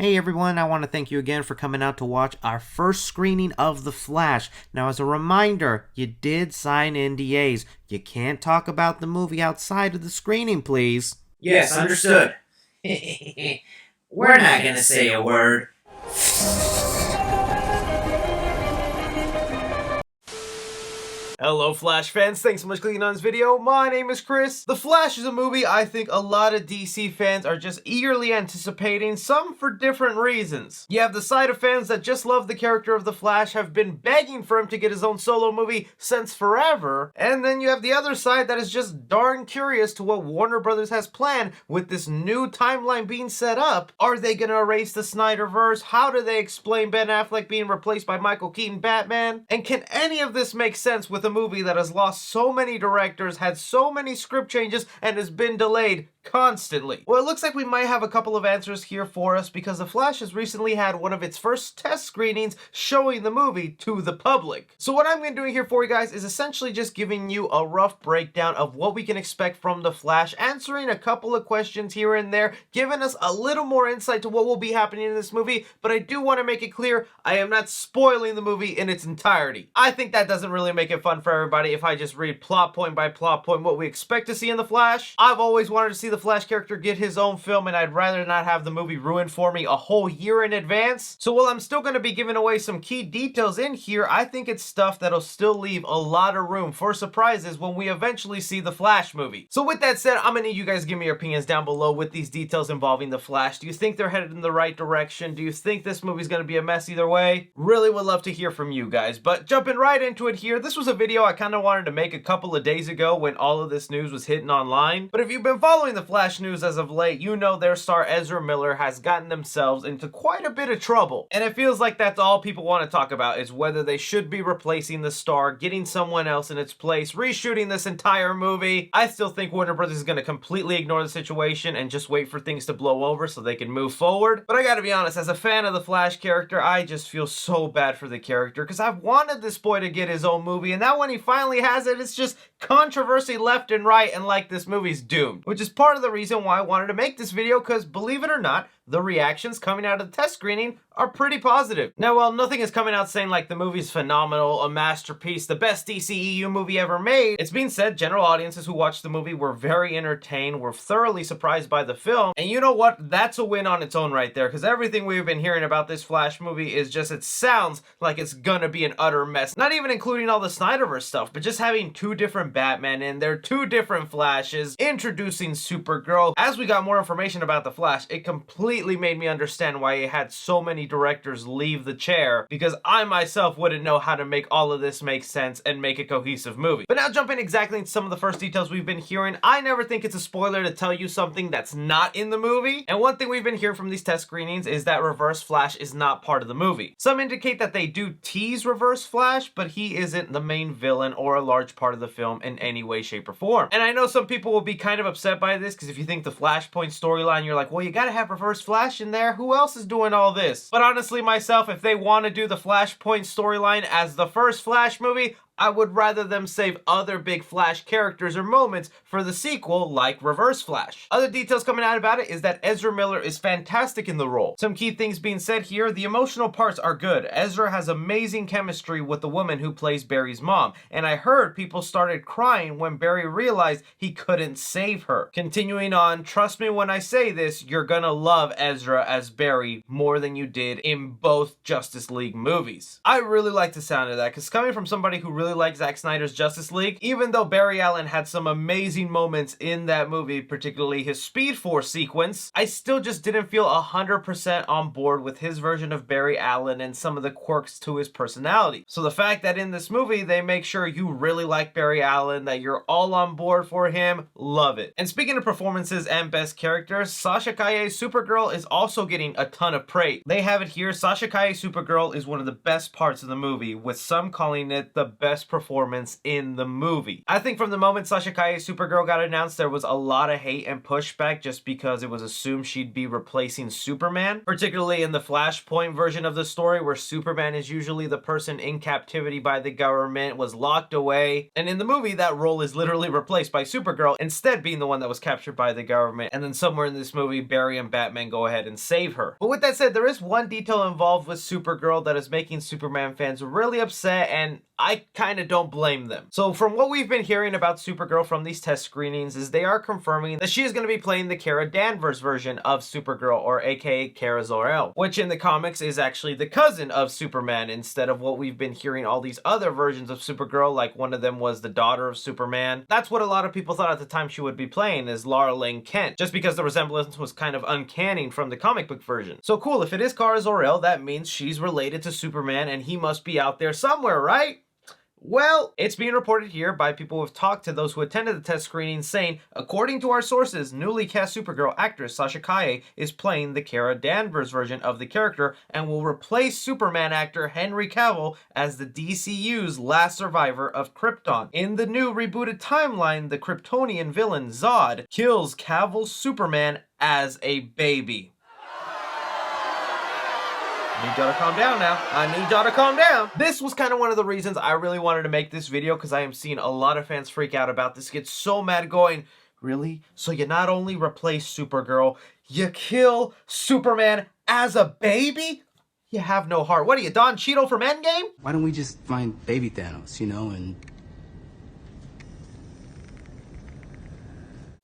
Hey everyone, I want to thank you again for coming out to watch our first screening of The Flash. Now, as a reminder, you did sign NDAs. You can't talk about the movie outside of the screening, please. Yes, understood. We're not gonna say a word. Hello Flash fans, thanks so much for clicking on this video. My name is Chris. The Flash is a movie I think a lot of DC fans are just eagerly anticipating, some for different reasons. You have the side of fans that just love the character of the Flash, have been begging for him to get his own solo movie since forever, and then you have the other side that is just darn curious to what Warner Brothers has planned with this new timeline being set up. Are they gonna erase the Snyderverse? How do they explain Ben Affleck being replaced by Michael Keaton Batman? And can any of this make sense with a movie that has lost so many directors, had so many script changes, and has been delayed constantly? Well, it looks like we might have a couple of answers here for us, because The Flash has recently had one of its first test screenings showing the movie to the public. So what I'm going to do here for you guys is essentially just giving you a rough breakdown of what we can expect from The Flash, answering a couple of questions here and there, giving us a little more insight to what will be happening in this movie, but I do want to make it clear, I am not spoiling the movie in its entirety. I think that doesn't really make it fun for everybody if I just read plot point by plot point what we expect to see in The Flash. I've always wanted to see the Flash character get his own film, and I'd rather not have the movie ruined for me a whole year in advance. So while I'm still going to be giving away some key details in here, I think it's stuff that'll still leave a lot of room for surprises when we eventually see the Flash movie. So with that said, I'm going to need you guys to give me your opinions down below with these details involving the Flash. Do you think they're headed in the right direction? Do you think this movie's going to be a mess either way? Really would love to hear from you guys. But jumping right into it here, this was a video I kind of wanted to make a couple of days ago when all of this news was hitting online. But if you've been following the Flash news as of late, you know their star Ezra Miller has gotten themselves into quite a bit of trouble. And it feels like that's all people want to talk about, is whether they should be replacing the star, getting someone else in its place, reshooting this entire movie. I still think Warner Brothers is going to completely ignore the situation and just wait for things to blow over so they can move forward. But I gotta be honest, as a fan of the Flash character, I just feel so bad for the character, because I've wanted this boy to get his own movie, and now when he finally has it, it's just controversy left and right, and like this movie's doomed. Which is part of the reason why I wanted to make this video, because believe it or not, the reactions coming out of the test screening are pretty positive. Now, while nothing is coming out saying like the movie's phenomenal, a masterpiece, the best DCEU movie ever made, it's being said general audiences who watched the movie were very entertained, were thoroughly surprised by the film, and you know what? That's a win on its own right there, because everything we've been hearing about this Flash movie is just, it sounds like it's gonna be an utter mess. Not even including all the Snyderverse stuff, but just having two different Batman in there, two different Flashes, introducing Supergirl. As we got more information about the Flash, it completely made me understand why it had so many directors leave the chair, because I myself wouldn't know how to make all of this make sense and make a cohesive movie. But now jumping exactly into some of the first details we've been hearing, I never think it's a spoiler to tell you something that's not in the movie. And one thing we've been hearing from these test screenings is that Reverse Flash is not part of the movie. Some indicate that they do tease Reverse Flash, but he isn't the main villain or a large part of the film in any way, shape, or form. And I know some people will be kind of upset by this, because if you think the Flashpoint storyline, you're like, well, you gotta have Reverse Flash in there. Who else is doing all this? But honestly, myself, if they want to do the Flashpoint storyline as the first Flash movie, I would rather them save other big Flash characters or moments for the sequel, like Reverse Flash. Other details coming out about it is that Ezra Miller is fantastic in the role. Some key things being said here, the emotional parts are good. Ezra has amazing chemistry with the woman who plays Barry's mom, and I heard people started crying when Barry realized he couldn't save her. Continuing on, trust me when I say this, you're gonna love Ezra as Barry more than you did in both Justice League movies. I really like the sound of that, because coming from somebody who really like Zack Snyder's Justice League, even though Barry Allen had some amazing moments in that movie, particularly his Speed Force sequence, I still just didn't feel 100% on board with his version of Barry Allen and some of the quirks to his personality. So the fact that in this movie they make sure you really like Barry Allen, that you're all on board for him, love it. And speaking of performances and best characters, Sasha Calle's Supergirl is also getting a ton of praise. They have it here, Sasha Calle's Supergirl is one of the best parts of the movie, with some calling it the best best performance in the movie. I think from the moment Sasha Calle's Supergirl got announced, there was a lot of hate and pushback just because it was assumed she'd be replacing Superman, particularly in the Flashpoint version of the story where Superman is usually the person in captivity by the government, was locked away, and in the movie that role is literally replaced by Supergirl, instead being the one that was captured by the government, and then somewhere in this movie Barry and Batman go ahead and save her. But with that said, there is one detail involved with Supergirl that is making Superman fans really upset, and I kind of don't blame them. So from what we've been hearing about Supergirl from these test screenings is they are confirming that she is going to be playing the Kara Danvers version of Supergirl, or aka Kara Zor-El, which in the comics is actually the cousin of Superman instead of what we've been hearing all these other versions of Supergirl, like one of them was the daughter of Superman. That's what a lot of people thought at the time she would be playing, is Lara Lane Kent, just because the resemblance was kind of uncanny from the comic book version. So cool, if it is Kara Zor-El, that means she's related to Superman and he must be out there somewhere, right? Well, it's being reported here by people who have talked to those who attended the test screening saying, according to our sources, newly cast Supergirl actress Sasha Calle is playing the Kara Danvers version of the character and will replace Superman actor Henry Cavill as the DCU's last survivor of Krypton. In the new rebooted timeline, the Kryptonian villain Zod kills Cavill's Superman as a baby. I need y'all to calm down now. I need y'all to calm down. This was kind of one of the reasons I really wanted to make this video, because I am seeing a lot of fans freak out about this, get so mad going, really? So you not only replace Supergirl, you kill Superman as a baby? You have no heart. What are you, Don Cheadle from Endgame? Why don't we just find baby Thanos, you know, and...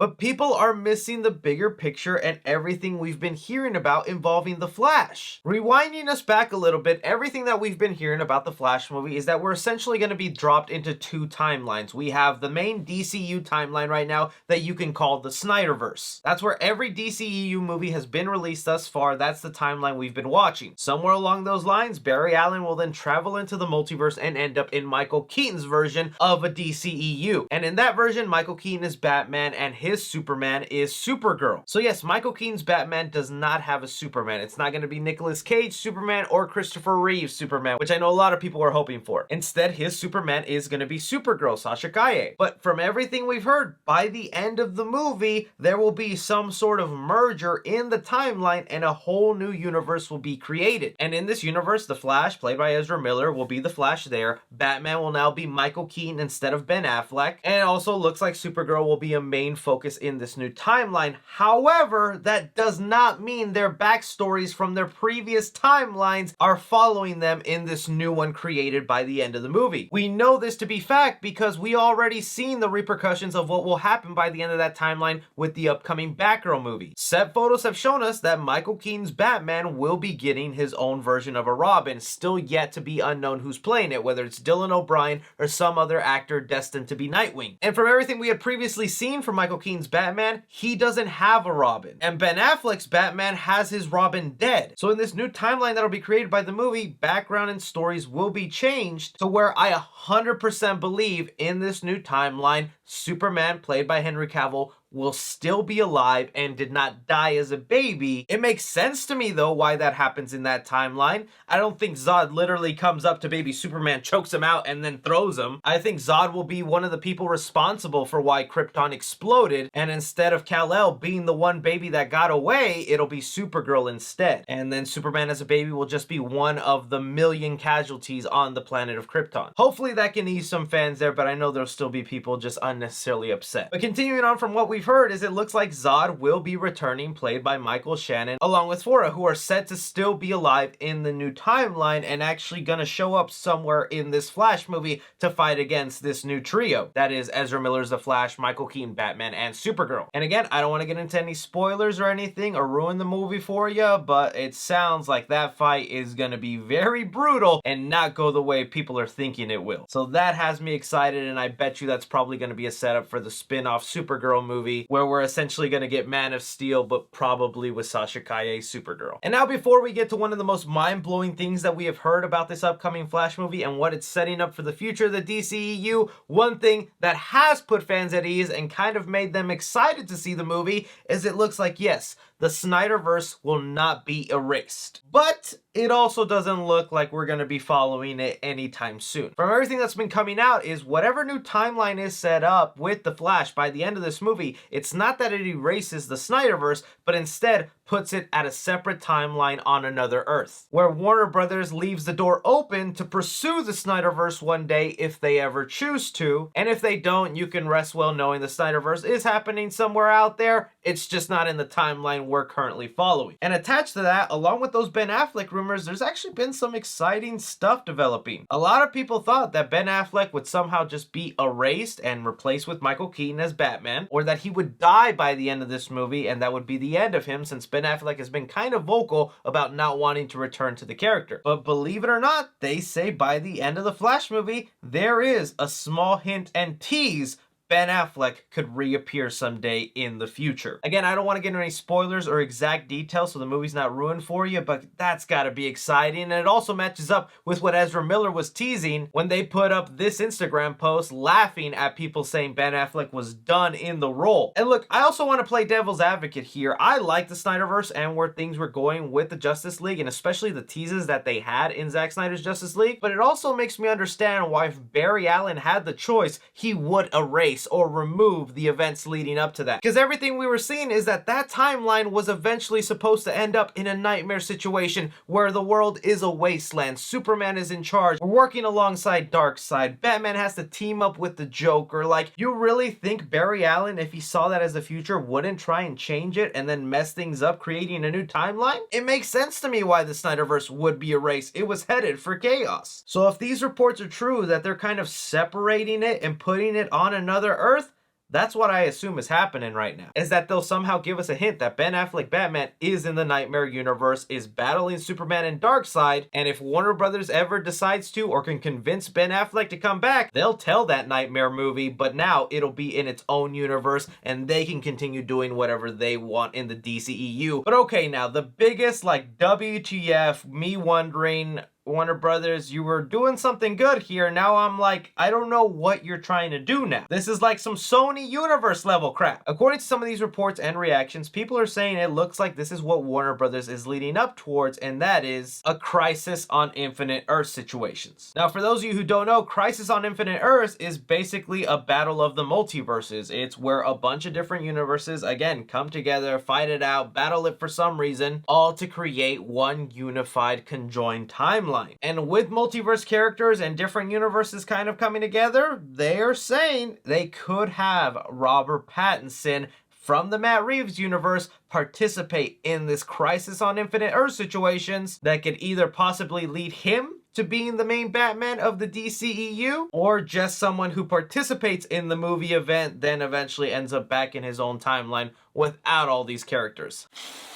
But people are missing the bigger picture and everything we've been hearing about involving The Flash. Rewinding us back a little bit, everything that we've been hearing about the Flash movie is that we're essentially going to be dropped into two timelines. We have the main DCEU timeline right now that you can call the Snyderverse. That's where every DCEU movie has been released thus far. That's the timeline we've been watching. Somewhere along those lines, Barry Allen will then travel into the multiverse and end up in Michael Keaton's version of a DCEU. And in that version, Michael Keaton is Batman and his Superman is Supergirl. So yes, Michael Keaton's Batman does not have a Superman. It's not going to be Nicolas Cage Superman or Christopher Reeve Superman, which I know a lot of people are hoping for. Instead, his Superman is going to be Supergirl, Sasha Calle. But from everything we've heard, by the end of the movie, there will be some sort of merger in the timeline and a whole new universe will be created. And in this universe, the Flash, played by Ezra Miller, will be the Flash there. Batman will now be Michael Keaton instead of Ben Affleck. And it also looks like Supergirl will be a main focus in this new timeline. However, that does not mean their backstories from their previous timelines are following them in this new one created by the end of the movie. We know this to be fact because we already seen the repercussions of what will happen by the end of that timeline with the upcoming Batgirl movie. Set photos have shown us that Michael Keaton's Batman will be getting his own version of a Robin, still yet to be unknown who's playing it, whether it's Dylan O'Brien or some other actor destined to be Nightwing. And from everything we had previously seen from Michael Keaton's Batman, he doesn't have a Robin. And Ben Affleck's Batman has his Robin dead. So in this new timeline that'll be created by the movie, background and stories will be changed to where I 100% believe in this new timeline, Superman, played by Henry Cavill, will still be alive and did not die as a baby. It makes sense to me though why that happens in that timeline. I don't think Zod literally comes up to baby Superman, chokes him out, and then throws him. I think Zod will be one of the people responsible for why Krypton exploded, and instead of Kal-El being the one baby that got away, it'll be Supergirl instead. And then Superman as a baby will just be one of the million casualties on the planet of Krypton. Hopefully that can ease some fans there, but I know there'll still be people just unnecessarily upset. But continuing on from what we've heard is it looks like Zod will be returning, played by Michael Shannon, along with Fora, who are set to still be alive in the new timeline and actually gonna show up somewhere in this Flash movie to fight against this new trio. That is Ezra Miller's The Flash, Michael Keaton Batman, and Supergirl. And again, I don't want to get into any spoilers or anything or ruin the movie for you, but it sounds like that fight is gonna be very brutal and not go the way people are thinking it will. So that has me excited, and I bet you that's probably gonna be a setup for the spin-off Supergirl movie, where we're essentially going to get Man of Steel, but probably with Sasha Calle Supergirl. And now before we get to one of the most mind-blowing things that we have heard about this upcoming Flash movie and what it's setting up for the future of the DCEU, one thing that has put fans at ease and kind of made them excited to see the movie is it looks like, yes, the Snyderverse will not be erased. But it also doesn't look like we're going to be following it anytime soon. From everything that's been coming out is whatever new timeline is set up with The Flash by the end of this movie, it's not that it erases the Snyderverse, but instead puts it at a separate timeline on another Earth, where Warner Brothers leaves the door open to pursue the Snyderverse one day if they ever choose to, and if they don't, you can rest well knowing the Snyderverse is happening somewhere out there, it's just not in the timeline we're currently following. And attached to that, along with those Ben Affleck rumors, there's actually been some exciting stuff developing. A lot of people thought that Ben Affleck would somehow just be erased and replaced with Michael Keaton as Batman, or that he would die by the end of this movie and that would be the end of him, since Ben Affleck has been kind of vocal about not wanting to return to the character. But believe it or not, they say by the end of the Flash movie, there is a small hint and tease Ben Affleck could reappear someday in the future. Again, I don't want to get into any spoilers or exact details so the movie's not ruined for you, but that's gotta be exciting. And it also matches up with what Ezra Miller was teasing when they put up this Instagram post laughing at people saying Ben Affleck was done in the role. And look, I also want to play devil's advocate here. I like the Snyderverse and where things were going with the Justice League, and especially the teases that they had in Zack Snyder's Justice League, but it also makes me understand why if Barry Allen had the choice, he would erase or remove the events leading up to that. Because everything we were seeing is that that timeline was eventually supposed to end up in a nightmare situation where the world is a wasteland, Superman is in charge, we're working alongside Darkseid, Batman has to team up with the Joker. Like, you really think Barry Allen, if he saw that as the future, wouldn't try and change it and then mess things up, creating a new timeline? It makes sense to me why the Snyderverse would be erased. It was headed for chaos. So if these reports are true, that they're kind of separating it and putting it on another Earth, that's what I assume is happening right now, is that they'll somehow give us a hint that Ben Affleck Batman is in the Nightmare universe, is battling Superman and Darkseid, and if Warner Brothers ever decides to or can convince Ben Affleck to come back, they'll tell that Nightmare movie, but now it'll be in its own universe and they can continue doing whatever they want in the DCEU. But okay, now the biggest like WTF, me wondering, Warner Brothers, you were doing something good here. Now I'm like, I don't know what you're trying to do now. This is like some Sony Universe level crap. According to some of these reports and reactions, people are saying it looks like this is what Warner Brothers is leading up towards, and that is a Crisis on Infinite Earth situations. Now, for those of you who don't know, Crisis on Infinite Earths is basically a battle of the multiverses. It's where a bunch of different universes, again, come together, fight it out, battle it for some reason, all to create one unified, conjoined timeline. And with multiverse characters and different universes kind of coming together, they are saying they could have Robert Pattinson from the Matt Reeves universe participate in this Crisis on Infinite Earth situations that could either possibly lead him to being the main Batman of the DCEU, or just someone who participates in the movie event then eventually ends up back in his own timeline without all these characters.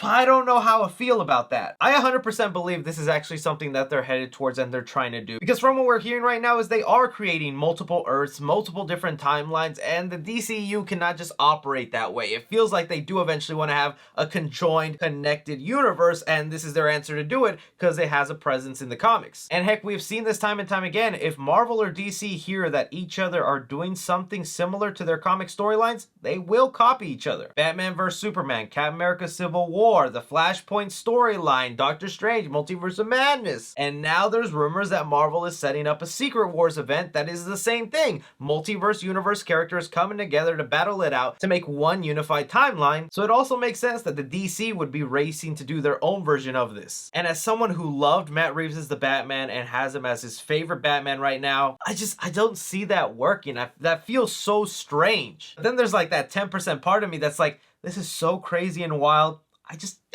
I don't know how I feel about that. I 100% believe this is actually something that they're headed towards and they're trying to do. Because from what we're hearing right now is they are creating multiple Earths, multiple different timelines, and the DCEU cannot just operate that way. It feels like they do eventually want to have a conjoined, connected universe, and this is their answer to do it because it has a presence in the comics. And heck, we've seen this time and time again. If Marvel or DC hear that each other are doing something similar to their comic storylines, they will copy each other. Batman vs Superman, Captain America Civil War, the Flashpoint storyline, Doctor Strange, Multiverse of Madness. And now there's rumors that Marvel is setting up a Secret Wars event that is the same thing. Multiverse universe characters coming together to battle it out to make one unified timeline. So it also makes sense that the DC would be racing to do their own version of this. And as someone who loved Matt Reeves as the Batman and has him as his favorite Batman right now, I don't see that working. That feels so strange. But then there's like that 10% part of me that's like, this is so crazy and wild.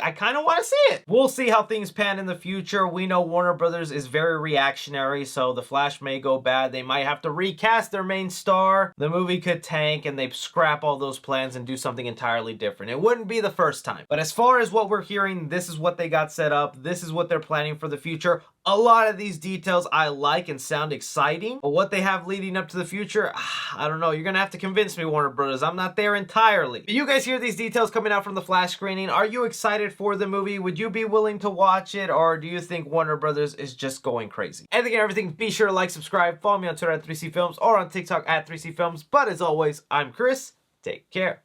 I kind of want to see it. We'll see how things pan in the future. We know Warner Brothers is very reactionary, so The Flash may go bad. They might have to recast their main star. The movie could tank and they scrap all those plans and do something entirely different. It wouldn't be the first time. But as far as what we're hearing, this is what they got set up. This is what they're planning for the future. A lot of these details I like and sound exciting, but what they have leading up to the future, I don't know. You're gonna have to convince me, Warner Brothers. I'm not there entirely. But you guys hear these details coming out from the Flash screening. Are you excited for the movie? Would you be willing to watch it, or do you think Warner Brothers is just going crazy? Anything and everything, be sure to like, subscribe, follow me on Twitter at 3C Films or on TikTok at 3C Films. But as always, I'm Chris. Take care.